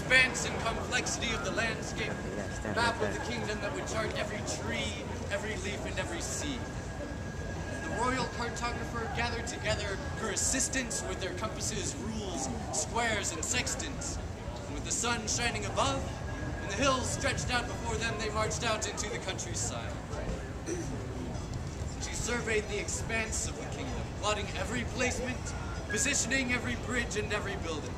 expanse and complexity of the landscape, a map of the kingdom that would chart every tree, every leaf, and every seed. The royal cartographer gathered together her assistants with their compasses, rules, squares, and sextants. And with the sun shining above, and the hills stretched out before them, they marched out into the countryside. She surveyed the expanse of the kingdom, plotting every placement, positioning every bridge and every building.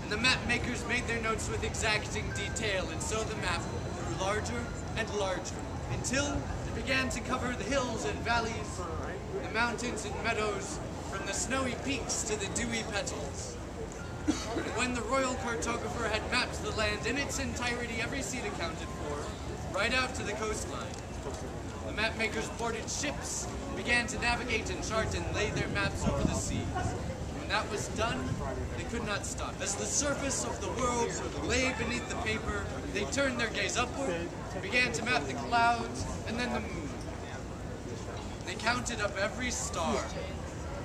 And the map makers made their notes with exacting detail, and so the map grew larger and larger, until it began to cover the hills and valleys, the mountains and meadows, from the snowy peaks to the dewy petals. And when the royal cartographer had mapped the land in its entirety, every seed accounted for, right out to the coastline, the map makers boarded ships, began to navigate and chart and lay their maps over the seas. When that was done, they could not stop. As the surface of the world lay beneath the paper, they turned their gaze upward, began to map the clouds, and then the moon. They counted up every star.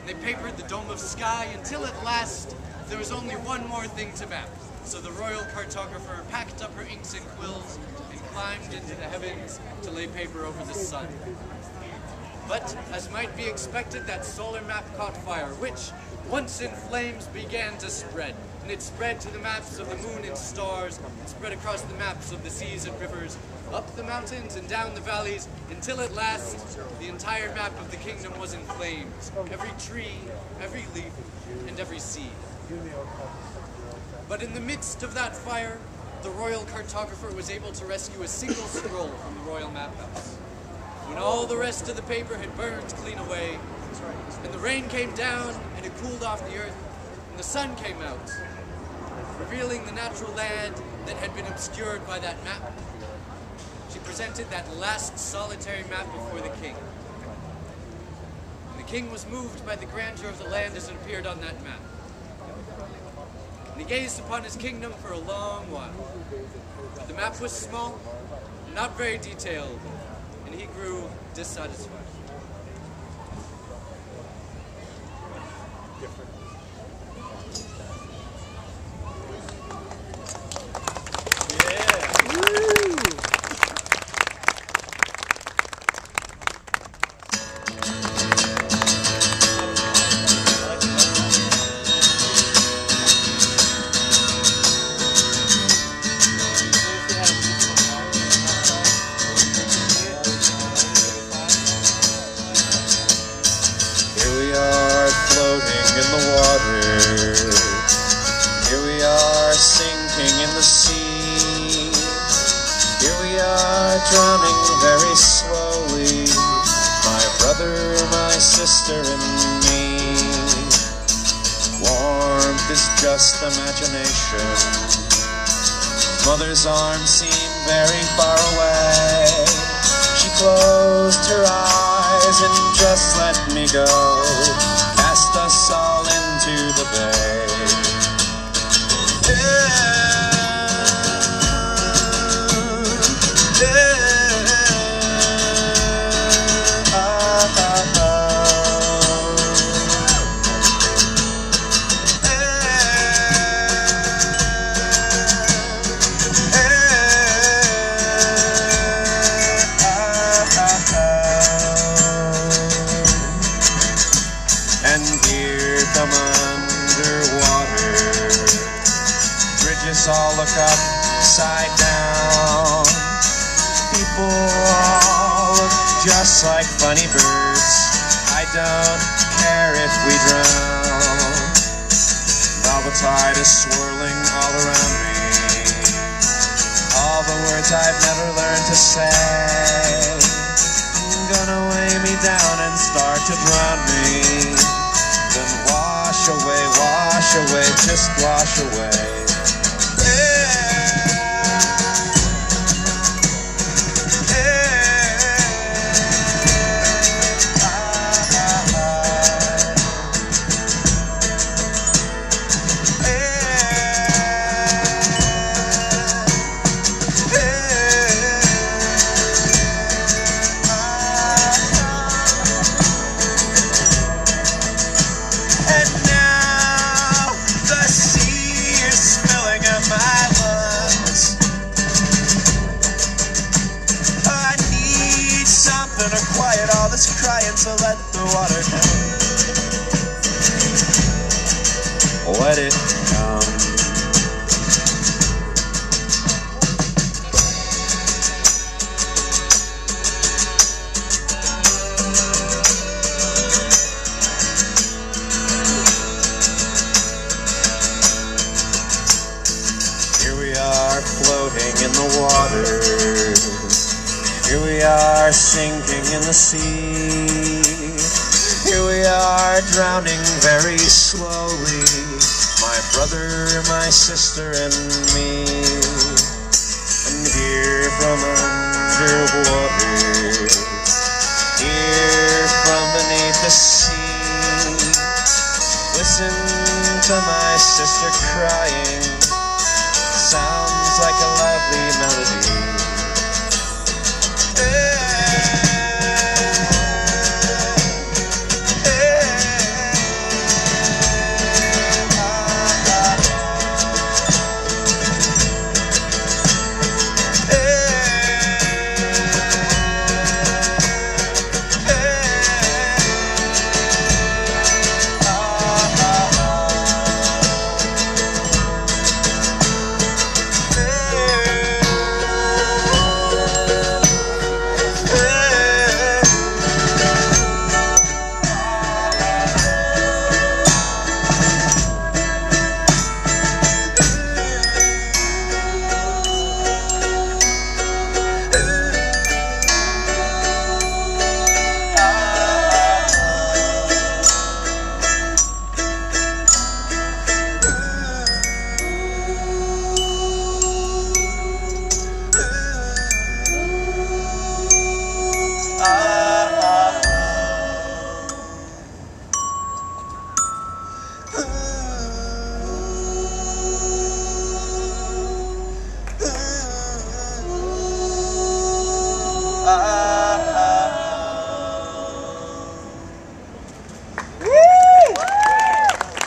They papered the dome of sky until at last there was only one more thing to map. So the royal cartographer packed up her inks and quills and climbed into the heavens to lay paper over the sun. But, as might be expected, that solar map caught fire, which, once in flames, began to spread. And it spread to the maps of the moon and stars, and spread across the maps of the seas and rivers, up the mountains and down the valleys, until at last the entire map of the kingdom was in flames. Every tree, every leaf, and every seed. But in the midst of that fire, the royal cartographer was able to rescue a single scroll from the royal map house. When all the rest of the paper had burned clean away, and the rain came down and it cooled off the earth, and the sun came out, revealing the natural land that had been obscured by that map, she presented that last solitary map before the king. And the king was moved by the grandeur of the land as it appeared on that map. And he gazed upon his kingdom for a long while. The map was small, not very detailed, and he grew dissatisfied. Drowning very slowly, my brother, my sister, and me. Warmth is just imagination. Mother's arms seem very far away. She closed her eyes and just let me go, cast us all into the bay. All look upside down. People all look just like funny birds. I don't care if we drown. Now the tide is swirling all around me. All the words I've never learned to say gonna weigh me down and start to drown me. Then wash away, just wash away. And now the sea is all this crying, so let the water come. Let it come. Floating in the waters, here we are sinking in the sea, here we are drowning very slowly, my brother, my sister, and me. And here from underwater, here from beneath the sea, listen to my sister crying. Sounds like a